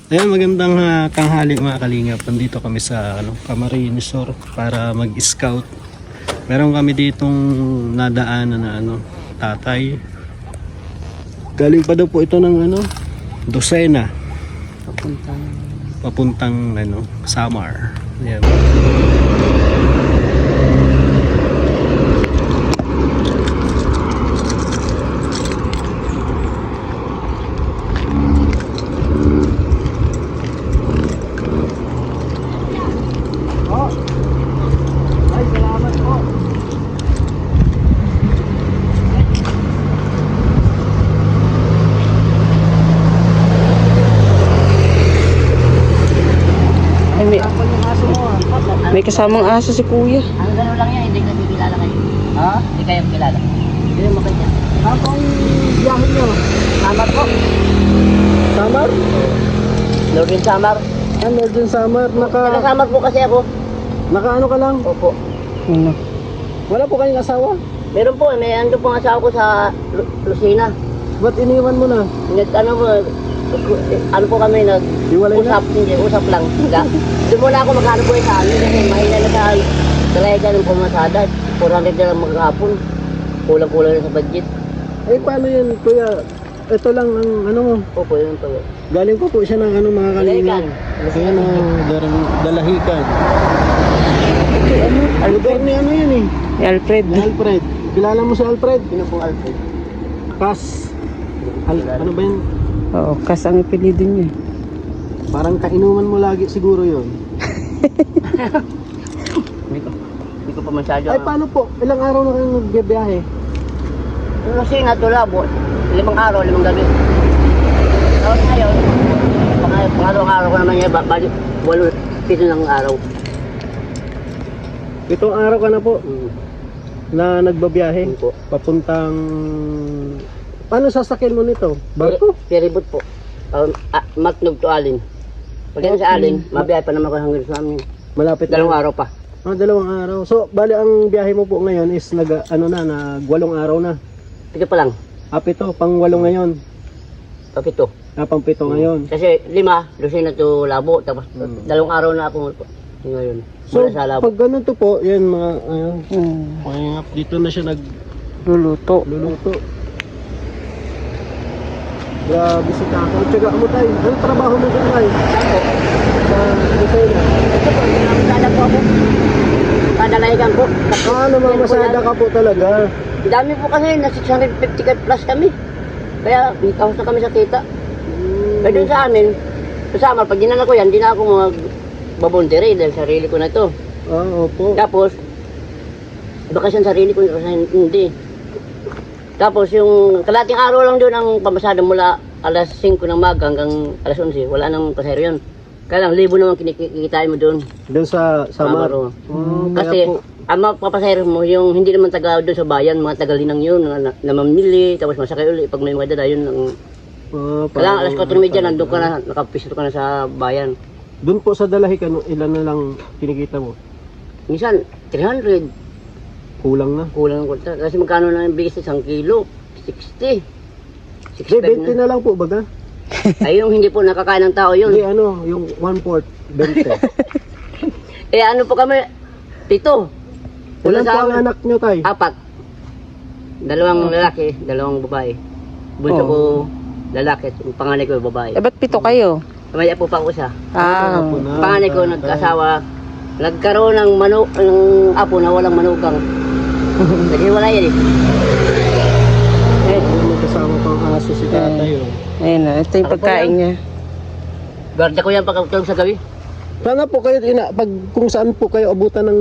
Ayan, magandang tanghali mga kalingap. Nandito kami sa Camarines Sur para mag-scout. Meron kami ditong nadaanan na tatay. Galing pa daw po ito ng Docena. Papuntang Samar. Ayan. May kasamang aso si kuya. Ang gano'n lang yan, hindi ka kilala kayo. Ha? Hindi kayo kilala. Hindi mo kanya. Habang biyahe nyo? Samar po. Samar? Northern Samar. Northern Samar. Taga Samar po kasi ako. Naka ka lang? Opo. Ano? Wala po kayong asawa? Meron po, may ando pong asawa ko sa Lucena. Ba't iniwan mo na? Ano po kami Hiwalay na? usap lang. Doon muna ako maghanap po sa amin kasi mahina na sa dalaga ng pumasada. 400 na lang maghapon. Kulang-kulang na sa budget. Eh paano yan kuya? Ito lang ang mo. Opo, yun po. Galing po siya ng mga Dalahican. Ayan Dalahican. Lugar ni yan eh. Si Alfred. Ni Alfred. Kilala mo si Alfred? Sino pong Alfred? Kas. Ano ba yun? Oo, kas ang apelido niya. Parang kainuman mo lagi siguro yon. Hindi ko pa masyado. Ay paano po? Ilang araw na kayong nagbibiyahe? Lucena to Labo. 5 araw, 5 gabi. Tapos ngayon, pangalawang araw ko naman niya, balik 7 ng araw. 7 araw ka na po na nagbabiyahe Yun po. papuntang paano sasakyan mo nito? Barko? Ferryboat po. Matnog to Alin. Pag yan sa Alin, mabiyahe pa naman ko hanggang sa amin. Malapit 2 na. araw pa. 2 araw. So, bali ang biyahe mo po ngayon is nag 8 araw na. Ito pa lang. Ito, pang 8 ngayon. Pag ito. Pang 7 ngayon. Kasi 5, Lucena to Labo. Tapos 2 araw na ako ngayon. So, Mula sa Labo. pag ganun to po, yan mga, dito na siya Luluto. nagluluto. Grabe si Kako. Tsaga mo tayo. Anong trabaho mo dito tayo? Sa Lucena. Ito po, nakamasada po ako. Kadalahigan po. Namamasada ka po talaga. Dami po kasi, na 650 plus kami. Kaya, may kahos na kami sa kita. Kaya dun sa amin, sa Samar, pag ginana ko yan, hindi na ako magbabondere dahil sarili ko na ito. Opo. Tapos, bakasyon sarili ko, hindi. Tapos yung kalating araw lang doon ang pamasada mula alas 5 ng maga hanggang alas 11. Wala nang pasahero yun. Kaya lang, 1,000 naman kikitain mo doon. Doon sa Samar. Samar, Kasi, kasi, ang mga papasahero mo, yung hindi naman taga doon sa bayan, mga taga-linang yun, na mamili, tapos masakay uli, pag may mga dada yun, kailangan alas 4:30 nandun ka na, nakapisto ka na sa bayan. doon po sa Dalahican, ilan na lang kinikita mo? Minsan, 300, Kulang na. kulang ng kulta. Kasi magkano na yung bigas, 1 kilo, 60. 65 20 na lang po baga? Ay, yung hindi po nakakain ng tao yun. Hindi yung 1/4, 20. Eh, ano po kami, 7. Ilan po ang anak nyo tay? 4. 2 lalaki, 2 babae. Bunso ko lalaki, yung panganay ko babae. Eh, ba't 7 kayo? May apo pa ako isa. Apo na. Panganay ko nagkasawa, nagkaroon ng apo na walang manugang. Naghiwalay yan eh. May kasama pang aso si tatay. Ayun na, ito yung pagkain niya. Garda ko yan pagkatulog sa gabi. Sana po kayo, pag kung saan po kayo abutan ng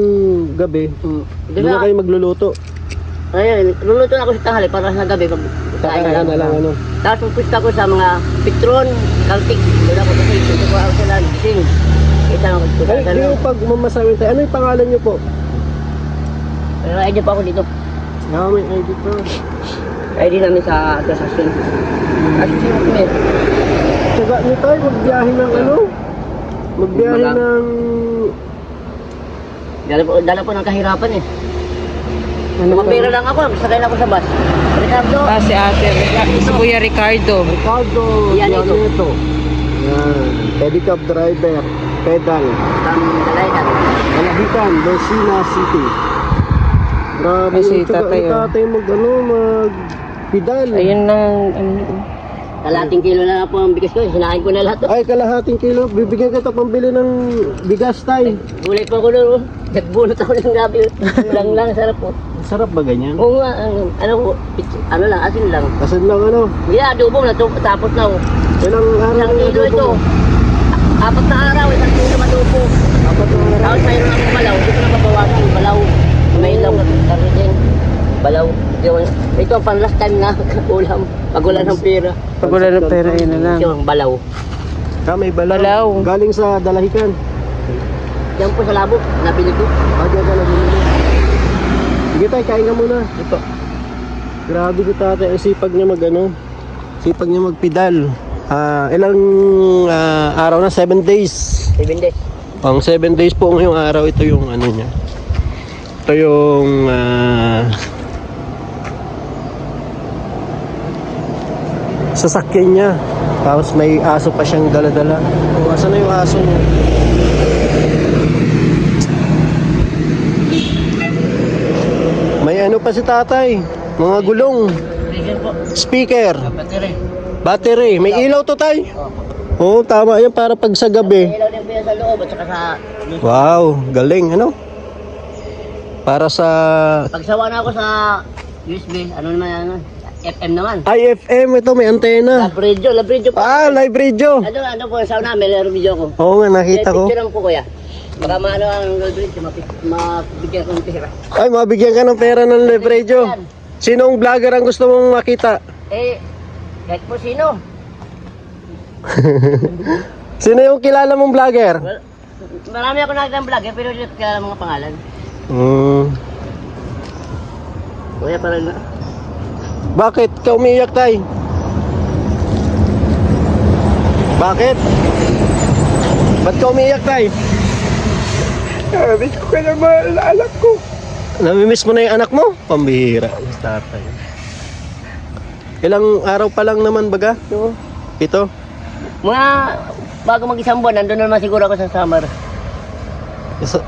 gabi, Di doon na ba? kayo magluluto. Ayun, luluto na ako sa tanghali para sa gabi. Kakain na lang Tapos pupusta ko sa mga Petron, Caltic. Doon ako kasi dito ko ako sila gising. Isa lang ako Ay, di yung pag mamasawin tayo, ano yung pangalan nyo po? Pero ID pa ako dito. May ID po. ID namin sa Gasasyon. Gasasyon kami. Tsaga nyo tayo, magbiyahe ng magbiyahe Malang. ng Dala po ng kahirapan eh. Ano ba? Mapira lang ako, sakay lang ako sa bus. Ricardo, Si ate, si Kuya Ricardo. Ricardo Yan ito. Yaneto. Yan. Pedicab driver. Pedal. Dalayan. Malahican, Lucena City. Grabe Ay, si yung tsaga tatay, ni oh. tatay mag pedal. Ayun lang, Kalating kilo na lang po ang bigas ko. Sinahin ko na lahat. Ay, kalahating kilo. Bibigyan kita pambili ng bigas, tay. Gulay pa ko doon. Nagbunot ako ng gabi. Lang, sarap po. Sarap ba ganyan? Oo nga, ano po, ano lang, asin lang. Kasi lang ano, Kaya adobo na tapos na. ilang araw Isang yung kilo adobo ito. mo? 4 na araw, isang kilo adobo. Apat na araw. Tapos mayroon akong balaw. Dito na mabawasan yung balaw. May ilaw na karne din. Balaw. Ito ang pan last time na ulam. Pag wala ng pera. pag wala ng pera, yun na lang. Ito ang balaw. May balaw. Balaw. Galing sa Dalahican. Yan po sa labo. Nabili ko. Diyan ka na bumili. Sige tay, kain ka muna. Ito. Grabe ko tatay, ang sipag niya sipag niya magpedal. Ilang araw na? 7 days. 7 days. Pang 7 days po ngayong araw. Ito yung ano niya. Ito yung sasakyan niya. Tapos may aso pa siyang dala-dala. Asan na yung aso niya? May ano pa si tatay? Mga gulong. Reason po. Speaker. Battery. Battery. May ilaw to tay? Oo, tama yan para pag sa gabi. Ilaw din po yan sa loob at saka sa... Wow, galing ano? Para sa Pagsawa na ako sa USB, ano naman yan? FM naman. IFM, ito may antena. Labridyo po. Live radio. Ano po, sa una, may laro video ko. Oo nga, nakita ko. Picture lang po kuya. Baka maano ang labridyo, mabigyan ko ng pera. Ay, mabigyan ka ng pera ng live radio. Sinong vlogger ang gusto mong makita? Eh, kahit po sino. Sino yung kilala mong vlogger? Well, marami ako nakita ng vlogger, pero hindi ko kilala mga pangalan. Kuya, parang na. Bakit? Ka umiiyak tay? Bakit? Ba't ka umiiyak tay? Miss ko ka naman, anak ko. Namimiss mo na yung anak mo? Pambihira. Yung tatay. Ilang araw pa lang naman baga? Ito? Mga bago mag-isang buwan, nandun na naman siguro ako sa summer.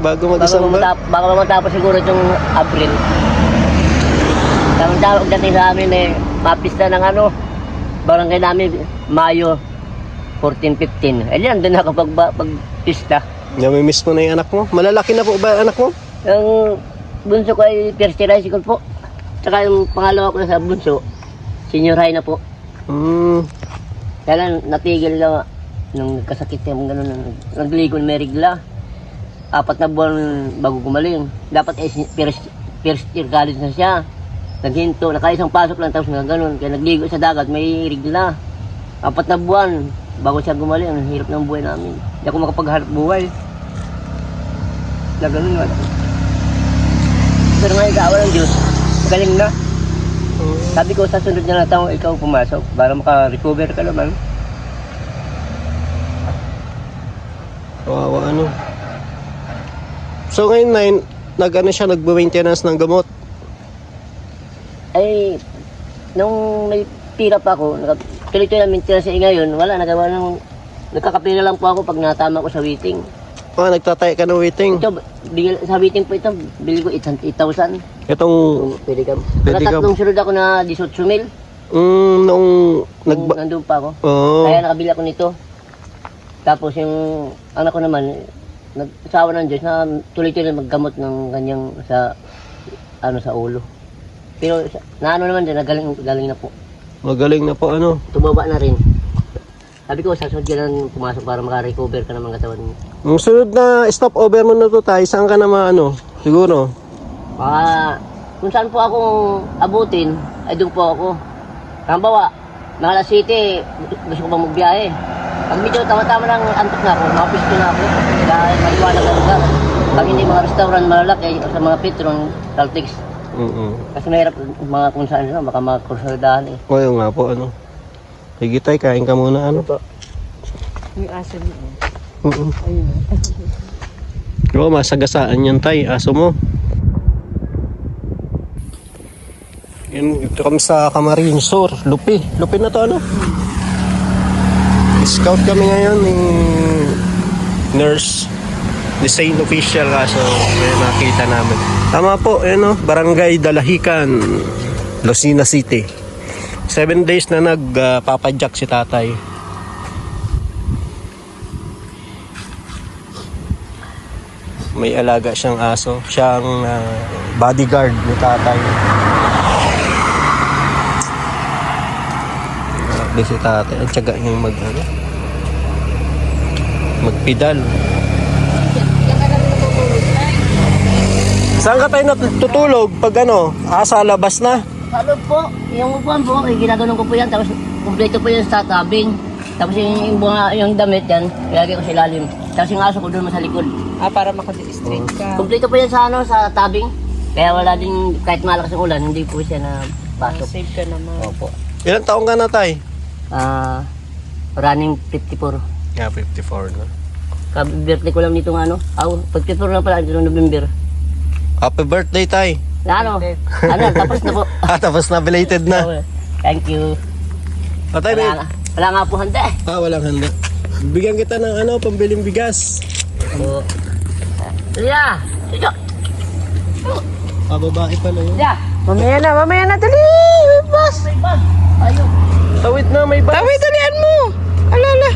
Bago mag-isang ba? Bago matapos siguro itong April. Tamang tawag dating sa amin eh, mapista ng ano, barangay namin, Mayo 14-15. Eh yan, doon ako pag-pista. Namimiss mo na yung anak mo? Malalaki na po ba anak mo? Yung bunso ko ay first year high school po. Tsaka yung pangalawa ko na sa bunso, senior high na po. Kaya lang, natigil lang nung kasakit yung gano'n, nagligo may rigla. 4 na buwan bago gumaling. Dapat eh, first year college na siya. Naghinto, nakaisang pasok lang tapos gano'n. Kaya nagligo sa dagat, may rigla. 4 na buwan bago siya gumaling. Ang hirap ng buhay namin. Hindi ako makapagharap buhay. Na gano'n nga. Pero ngayon, kaawa ng Diyos, galing na. Sabi ko sa sunod na taong ikaw pumasok para maka-recover ka naman. Kawawa ano. So ngayon nag-ano siya, nagbe-maintenance ng gamot. Ay, nung may pira pa ako, tuloy-tuloy na maintenance ngayon, wala, nagawa nang nagkakapira lang po ako pag natama ko sa waiting. Nagtatay ka ng waiting. Ito, sa waiting po ito, bili ko 8,000. Itong Pwede ka. Pedicab. Tatlong sunod ako na 18,000. nung Nandun pa ako. Oo. Kaya nakabili ako nito. Tapos yung anak ko naman, nagsawa ng Diyos na tuloy-tuloy maggamot ng kanyang sa ulo. Pero na ano naman din, galing na po. Magaling na po ano. Tumaba na rin. Sabi ko, sa sunod ka lang pumasok para maka-recover ka naman katawan mo. Yung sunod na stop over mo na to tayo, saan ka na maano? Siguro. Kung saan po akong abutin, ay doon po ako. Kambawa, mga alas 7, gusto ko bang magbiyahe. Pag medyo tama-tama lang antok na ako, mapisto na ako. Dahil maliwanag ang lugar. Pag hindi mga restaurant malalaki, sa mga Petron, Caltex. Kasi mahirap mga kung saan na, baka makakursaldahan eh. O yun nga po ano. Sige tayo, kain ka muna ano. Yung aso niya. Ayun. Oo, masagasaan yan tay, aso mo. Yun, dito kami sa Camarines Sur, Lupi. Lupi na to ano? Scout kami ngayon ni nurse. Design official kaso may nakita namin. Tama po, yun o. Barangay Dalahican, Lucena City. 7 days na nagpapadyak si tatay. May alaga siyang aso. Siyang bodyguard ni tatay. Grabe si tatay. Ang tiyaga niyang magpidal. Saan ka tayo natutulog pag sa labas na? Sa loob po, yung upuan po, ginaganon ko po yan, tapos kumpleto po yan sa tabing. Tapos yung damit yan, ilagay ko sa ilalim. Tapos yung aso ko doon sa likod. Para maka-straight ka. Kumpleto po yan sa tabing. Kaya wala din, kahit malakas ang ulan, hindi po siya na pasok. Safe ka naman. Opo. Ilang taong ka na tay? Running 54. Yeah, 54 na. Birthday ko lang nitong 54 na pala, nitong November. Happy birthday tay. Tapos na po. Tapos na, belated na. Thank you. Patay Wala nga po handa. walang handa. Bigyan kita ng pambiling bigas. Oo. Liya! Sige! Babae pala yun. Liya! Mamaya na, dali! Boss! May bus! Ayun! Tawid na, may bus. Tawid, dalian mo! Alala!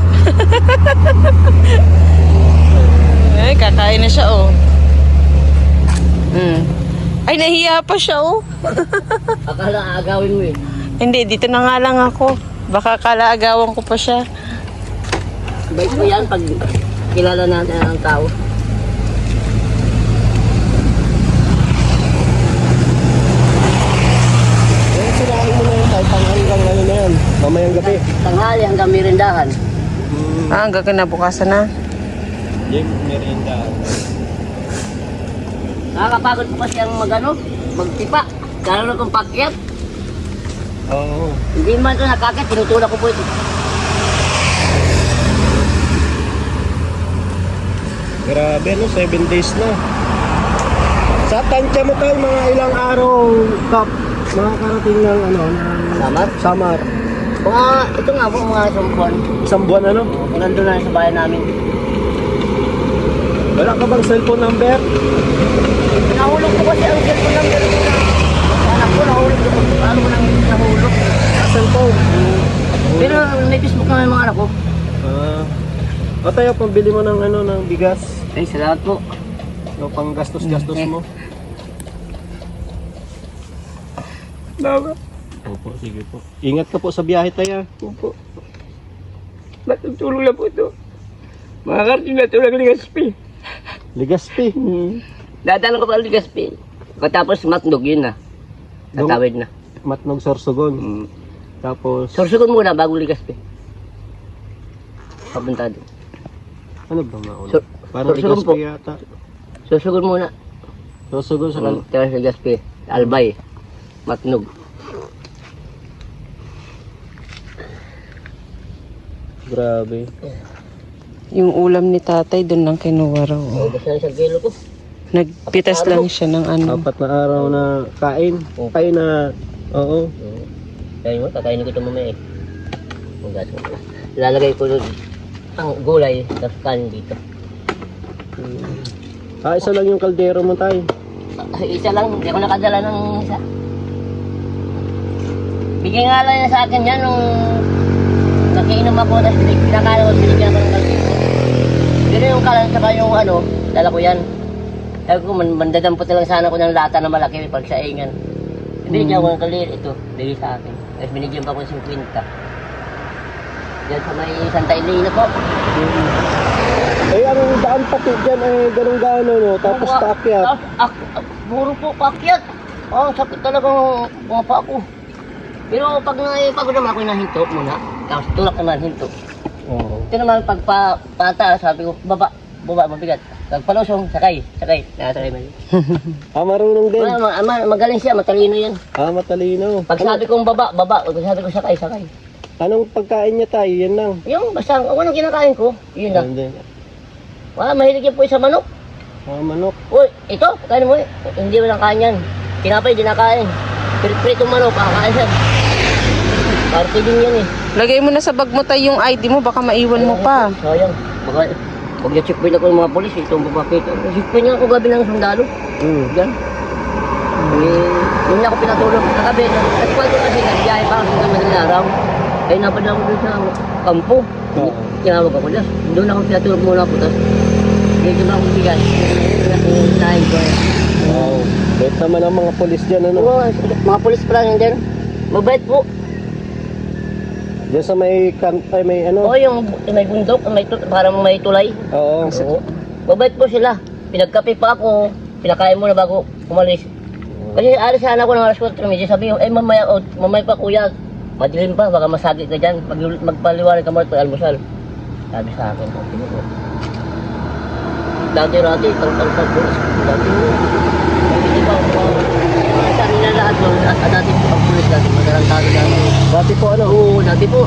Ay, kakain na siya, oh. Ay, nahiya pa siya, oh. Akala agawin mo eh. Hindi, dito na nga lang ako. Baka kalaagawan ko pa siya. Bait mo yan pag kilala natin ang tao. Sirahin mo na yun tayo. Hanggang ngayon na yan. Mamayang gabi. Tanghali hanggang merindahan. Hanggang kinabukasan na. Yung merinda. Nakakapagod po kasi ang magtipa. Lalo na kung pakyat. Oo. Hindi man ito nakakit, tinutulak ko po ito. Grabe 7 days na. Sa tansya mo tayo mga ilang araw makakarating ng Samar? Samar. Ito nga po, mga isang buwan. Isang buwan Nandun na sa bayan namin. Wala ka bang cellphone number? Nahulog ko kasi ang cellphone number ko na anak ko, nahulog ko. Paano ko nang nahulog? Cellphone. Pero may Facebook na yung mga anak ko. O tayo, pambili mo ng ng bigas. Ay, salamat po. Pang gastos-gastos mo. Baba. Opo, sige po. Ingat ka po sa biyahe tayo. Opo. Matutulong na po ito. Mga karting na tulad ng Gaspi. Ligaspi. Dadaan ko pa ang Ligaspi. Pagkatapos matnog yun na. Tatawid na. Matnog Sorsogon. Tapos, Sorsogon muna bago Ligaspi. Papunta doon. ano ba mauna? Sor- Parang Sorsogon po. Ligaspi yata. Sorsogon muna. Sorsogon sa Tapos Ligaspi. Albay. Matnog. Grabe. Yung ulam ni tatay doon lang kinuha raw. oh. Ubus na sa kilo ko. Nagpitas lang siya ng ano. 4 na araw na kain. Kain na, oo. Kaya mo, kakainin ko ito mamaya eh. Ang gato ko. Lalagay ko doon ang gulay tapos kanin dito. Isa lang yung kaldero mo tayo. Isa lang, hindi ako nakadala ng isa. Bigyan nga lang niya sa akin yan nung nakiinom ako, tapos pinakala ko, binigyan ako ng kalsito. Pero yung kalan saka yung dala ko yan. Sabi ko, mandadampot na lang sana ko ng lata na malaki pag sa ingan. Binigyan ako ng kalsito, ito, bigay sa akin. Tapos binigyan pa ko ng 50. Diyan sa may Santa Elena po. Eh, ang daan pati dyan ay ganun-gano, no? Tapos paakyat. Puro po paakyat. Oh, sakit talagang pumapa ako. Pero pag pagod naman ako nahinto muna, tapos tulak naman hinto. Oo. Ito naman pag pataas, sabi ko, baba, mabigat. Pag palusong, sakay, nakasakay man. Marunong din. Magaling siya, matalino yan. Matalino. Pag sabi kong baba, pag sabi ko sakay. Anong pagkain niya tayo? Yan lang. Yung basta, anong kinakain ko, yun lang. Yan din. Wala, mahilig yan po sa manok. Manok. Uy, ito, kain mo eh. Hindi mo lang kain yan. Tinapay, di na kain. Pritong manok, kakain yan. Parte din yan eh. Lagay mo na sa bag mo tayo yung ID mo, baka maiwan mo pa. Sayang. Baka, pag na-checkpoint ako ng mga polis, itong babakita. Na-checkpoint niya ako gabi ng sundalo. Diyan. Yun ako pinatulog kagabi. At kwento kasi nagbiyahe pa ako sa madaling araw. Ay napadala ko doon sa kampo. Tinawag ako dyan. Doon ako pinatulog muna ako. Tapos, medyo na ako bigas. Nahin ko. Wow. Wait naman ang mga polis dyan, ano? Oo, mga polis pa lang yan. Mabait po. Diyan sa may, may ano? Oo, yung may bundok, parang may tulay. Oo. Oo. Mabait po sila. Pinagkape pa ako. Pinakain mo na bago umalis. Kasi alis sana ako ng alas 4. Medyo sabi ko, mamaya pa kuya. Madilim pa, baka masagi ka dyan. Magpaliwanag ka mo at pag-almusal. Sabi sa akin, okay po. Dati-rati, tangkal sa pulis. Dati mo. Hindi pa ako. Sa nila lahat mo. Dati po ang pulis dati. Magarantado dati. Dati po ano? Oo, dati po.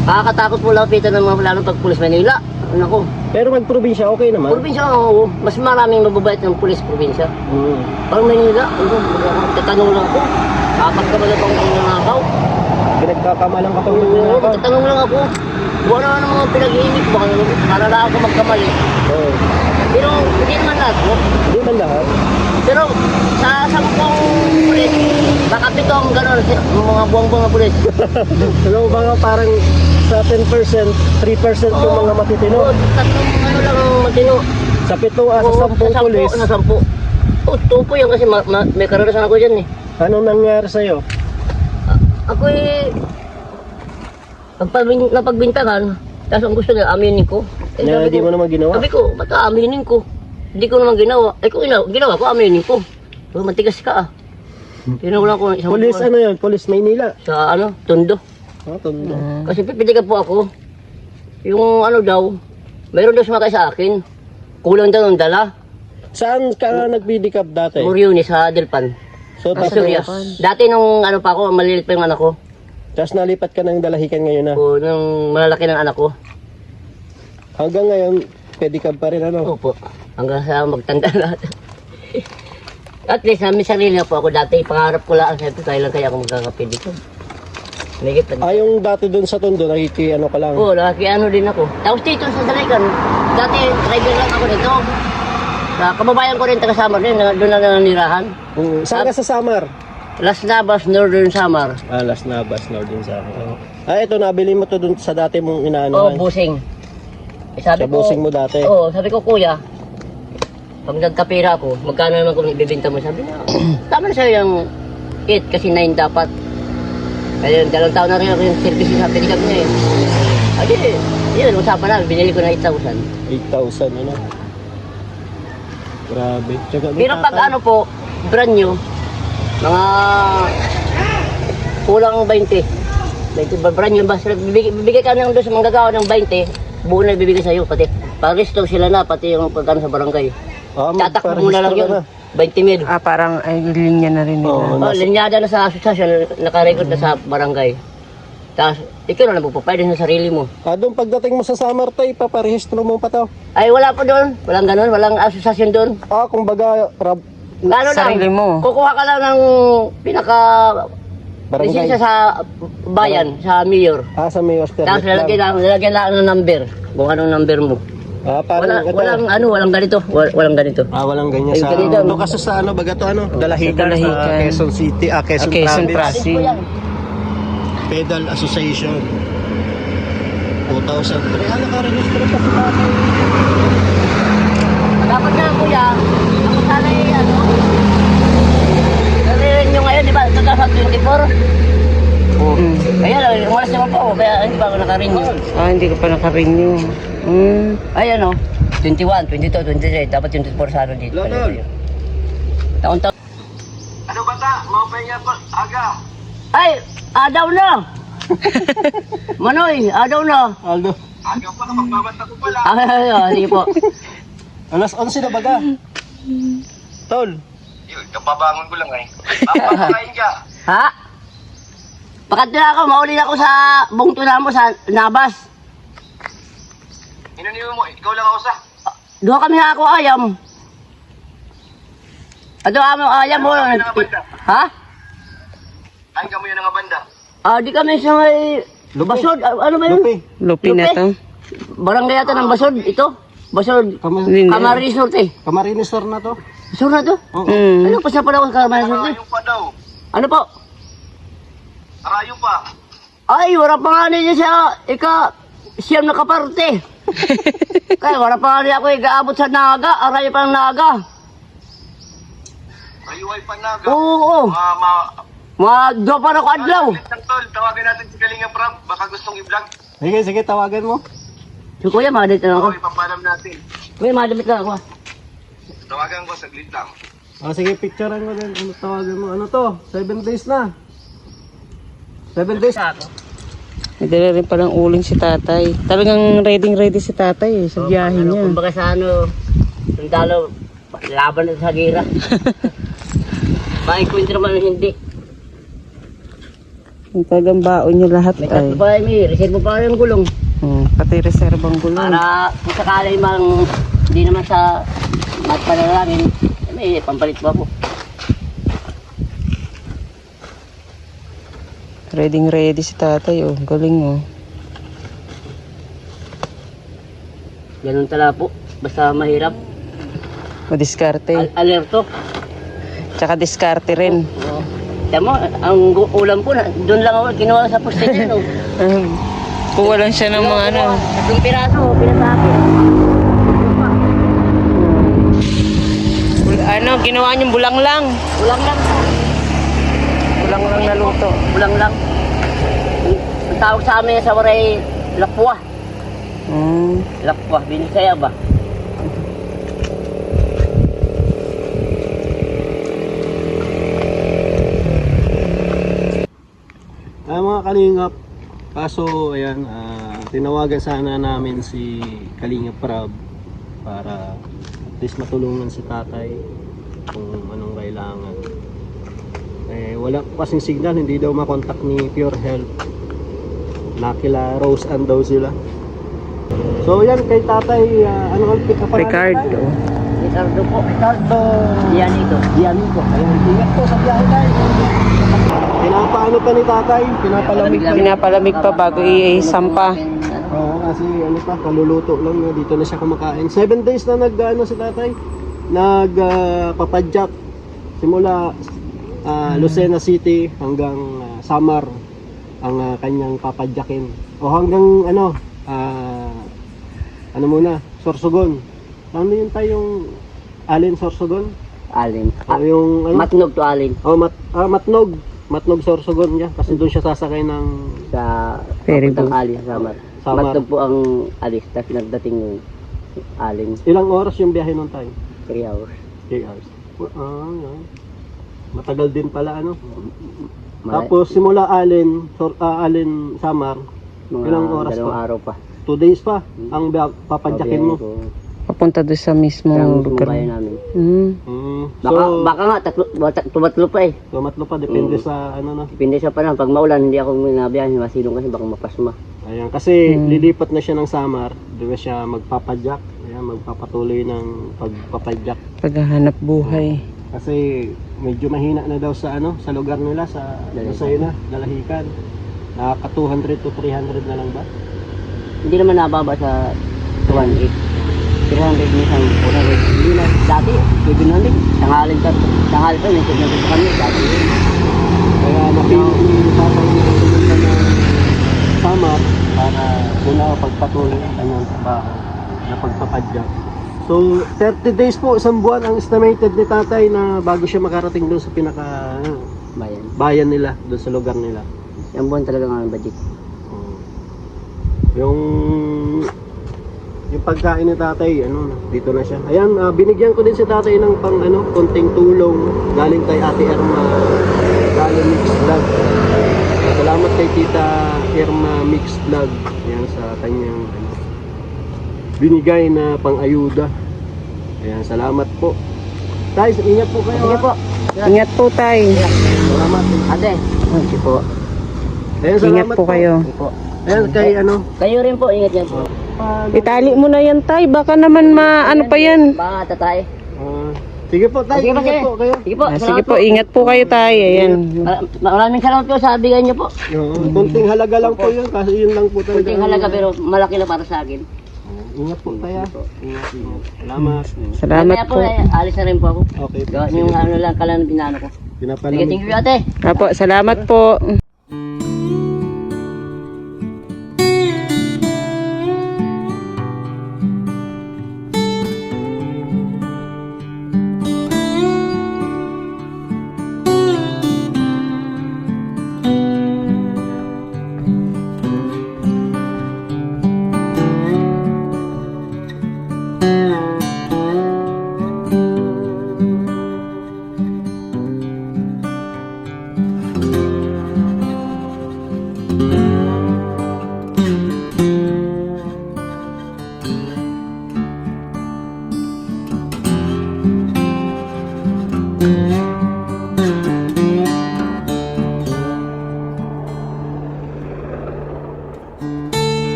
Nakakatakot po lapitan ng mga lalong pag-pulis Manila. Ano ko? Pero mag-probinsya, okay naman? Probinsya, oo. Mas maraming mababait ng pulis probinsya. Mm. Parang Manila, tatanong lang ako. Kapag ka pala pang nanakaw. Pinagkakamalang ka pang Oo, magnanakaw? tatanong lang ako. Buwan na mga pinag-iinit ko. Para na ako magkamali. Oo. Pero hindi naman lahat po. Hindi man lahat. Pero sa 10 pulis, baka 7 ang gano'n. Mga buwang-buwang na pulis. Alam mo ba nga parang sa 10%, 3% yung mga matitino? Oo, tatlong ano lang ang matino. Sa 7 sa Oo, 10 pulis, Sa 10. Oo, tupo yan kasi may karanasan ako dyan eh. anong nangyari sa'yo? Ako eh, napagbintangan, tapos ang gusto niya, aminin ko. Eh, Na sabi hindi ko, mo naman ginawa? Sabi ko, ba't aminin ko? Hindi ko naman ginawa. Eh kung ginawa ko, aminin ko. Oh, matigas ka ah. Pinulang ko ng isang Pulis buwan. ano yun? Pulis Maynila? Sa ano, Tondo. Oh, Tondo. Kasi pipiligan po ako. Yung ano daw, mayroon daw sumakay sa akin. Kulang daw ng dala. Saan ka nagbidikap dati? Muriuni sa Delpan. So Sa Surya. Dati nung ano pa ako, malilit pa yung anak ko. tapos nalipat ka ng dalahican ngayon na. O, nung malalaki ng anak ko. Hanggang ngayon, pedicab pa rin ano? Opo. Hanggang sa magtanda lahat. At least, may sarili na po ako dati. Pangarap ko lang, sabi ko, kailan kaya ako magkakapedicab. May kita. Ah, yung dati doon sa Tondo, ano ka lang? Oo, nakikiano din ako. Tapos dito sa Daligan, dati driver lang ako dito. Sa kababayan ko rin, taga Samar din, doon na nanirahan. Saan ka sa Samar? Las Navas, Northern Samar. Ah, Las Navas, Northern Samar. Ah, ito, nabili mo to doon sa dati mong Oo, inaanohan. busing. Eh, sabi Sa busing mo dati. Oo, sabi ko, kuya, pag nagkapira ako, magkano naman kung ibibenta mo? Sabi niya, tama na sa'yo yung 8 kasi 9 dapat. Kaya yun, 2 taon na rin ako yung service sa pedicab niya eh. Adi, yun, usapan na, binili ko na 8,000. 8,000, ano? Grabe. Tsaka, may Pero pag tatay. ano po, brand new, mga kulang 20. 20 ba brand new ba? Bibigay ka nang doon sa manggagawa ng 20, buo na ibibigay sa'yo, pati pag-restock sila na, pati yung pagkano sa barangay. Ah, Tatakbo mo na lang yun, magparehistro 20 mil. Ah, parang ay, linya na rin nila. Oo. Oh, linyada na sa asosasyon, nakarecord na sa barangay. Tapos, ikaw na magpapayad sa sarili mo. Ah, doon pagdating mo sa Samar, tay, paparehistro mo pa to. Ay, wala po doon. Walang ganun, walang asosasyon doon. Ah, kumbaga, Ano Sarili lang, mo. kukuha ka lang ng pinaka lisensya barangay. sa bayan, sa mayor. Ah, sa Mayor's Tapos Permit lang. lalagyan lang ng number. Kung anong number mo. Ah, parang ito. Walang ganito. Walang ganito. Ah, walang ganyan Ay, sa... ganito. Doon kasi sa ano, baga to ano? Dalahican, Sa Dalahican. sa Quezon City. Ah, Quezon, Quezon Province. Province. Ko yan. Pedal Association. 2003. Ah, nakarehistro pa si tatay. Dapat na kuya, ako sana ano. Naririn nyo ngayon, di ba? Ito sa 24. Ayan, umalas naman po ako, kaya hindi pa ako nakarenew. Ah, hindi ka pa naka-renew. Ayan o, 21, 22, 23, dapat 24 sa ano dito. Lotol. Taon-taon. Ano ba ta? Mapahinga pa. Aga. Ay, adaw na! Manoy, adaw na! Aldo. Aga pa, magbabanta ko pala. Sige po. Alas 11 na baga. Tol. Yun, kapabangon ko lang eh. Papakain ka. Ha? Pakat na ako, mauli na ako sa bungto na mo sa Nabas. Inuniwan mo, ikaw lang ako sa. Doon kami nga ako ayam. Ato amo ayam mo. Ha? Kain ka mo yun ng banda. Di kami sa may Basod, ano ba yun? Lupi. Lupi na to. Barangay yata ng Basod, ito. Basod, Hindi. Camarines Norte. Camarines Sur na to. Basod na to? Mm. Ano, pasa pala ako sa Camarines Norte? Arayo pa daw. Ano po? Arayo pa. Ay, wala pa nga niya siya, siyam na kaparte. Kaya wala pa nga niya ako igaabot sa Naga, arayo pa ng Naga. Ayuay pa naga. Oo, mga do pa na ko adlaw. Lang tol, tawagan natin si Kalinga Prab. Baka gustong i-vlog. Sige, tawagan mo. So kuya, madamit na ako. Oo, ipapalam natin. Kuya, madamit na ako. Tawagan ko, saglit lang. Sige, picturean mo din. Ano tawagan mo? Ano to? 7 days na. 7 days. Nadala rin palang uling si tatay. Talagang ready si tatay sa biyahe niya. Kumbaga sa sundalo, laban na sa gira. Maingkwento naman hindi. Yung talagang baon niya lahat May ay. tatlo pa may reserve pa yung gulong. Pati reserbang gulong. Para kung sakali mang hindi naman sa matpanalangin, may pampalit pa po. Ready si tatay oh. Galing oh. Ganun tala po. Basta mahirap. Madiskarte. Alerto. Tsaka diskarte rin. Oo. Tiyan mo, ang ulam po, doon lang ako kinuha sa postage. No? Kuha lang siya ng mga ano. 3 piraso, pinasakit. Ano, ginawa niyong bulang lang. Ulang lang. Bulang lang na luto. Ulang lang. Ang tawag sa amin sa waray, lapwa. Lapwa, binisaya ba? Mga kalingap, kaso ayan, tinawagan sana namin si Kalingap Prab para at least matulungan si tatay kung anong kailangan. Wala po kasing signal, hindi daw makontak ni Pure Health. Nakila Rose Ann daw sila. So yan kay tatay, ano ang pick up? Ricardo. Ricardo po. Ricardo. Yan ito. Ayan, ingat po sa biyahe tayo. Pinapaano pa ni tatay? Pinapalamig pa. Pinapalamig pa bago i-sampa. Oo, kasi ano pa, kaluluto lang na dito na siya kumakain. 7 days na nag-ano si tatay, papadyak simula Lucena City hanggang Samar ang kanyang papadyakin. O hanggang ano muna, Sorsogon. Ano yun tayong Alin Sorsogon? Alin. O yung ano? Matnog to Alin. Oh, Matnog Sorsogon niya kasi doon siya sasakay ng Sa Ferry papuntang boat. Alin sa Samar. Samar. Matnog po ang alis. Tapos nagdating yung Alin. ilang oras yung biyahe nun tayo? 3 hours. 3 hours. Yan. Matagal din pala ano. Mara- Tapos simula Alin Samar, Mga ilang oras 2 pa? araw pa. 2 days pa ang papadyakin mo. Papunta doon sa mismong Ang lugar. bayan namin. So, Baka nga, tumatlo pa eh. tumatlo pa depende sa ano na. Depende sa panahon. Pag maulan, hindi ako minabiyahin. Masilong kasi baka mapasma. Ayan, kasi lilipat na siya ng Samar, doon na siya magpapadyak. Ayan, magpapatuloy ng pagpapadyak. Paghahanap buhay. Kasi medyo mahina na daw sa ano, sa lugar nila sa Lucena, Dalahican. Nakaka 200 to 300 na lang ba? Hindi naman nababa sa 200. 300 minsan 400. Hindi na. Dati, 700. Tanghali pa, may 700 kami. Dati yun. Kaya napili ni tatay nito pumunta ng Samar para muna pagpatuloy ang kanyang trabaho na pagpapadyak. So 30 days po, isang buwan ang estimated ni tatay na bago siya makarating doon sa pinaka Bayan. bayan nila, doon sa lugar nila. Yung buwan talaga ng aming budget. Yung pagkain ni tatay, dito na siya. Ayan, binigyan ko din si tatay ng konting tulong galing kay Ate Irma galing Mix Vlog. Salamat kay Tita Irma Mix Vlog. Ayan, sa kanyang binigay na pang-ayuda. Ayan, salamat po. Tay, ingat po kayo. Sige ha? po. Ingat po tayo. Salamat. Ate. Sige po. Ayan, Ingat salamat po kayo. Sige po. Ayan, kay Kayo rin po, ingat yan po. Itali mo na yan tay. Baka naman ano pa yan. Baka tatay. Sige po, tayo. Sige po, Ingat sige. po kayo. Sige po, Sige salamat po, ingat po kayo tayo. Ayan. Maraming salamat po sa bigay niyo po. Oo, kunting halaga lang po yun kasi yun lang po talaga. Kunting halaga pero malaki na para sa akin. Ingat po tayo. Ingat. Salamat. Salamat Kaya po, po. alis na rin po ako. Okay. Gawa niyo yung ano lang, kalan binano ko. Sige, Pinapalamig. thank you ate. Apo, salamat po.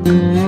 Thank you.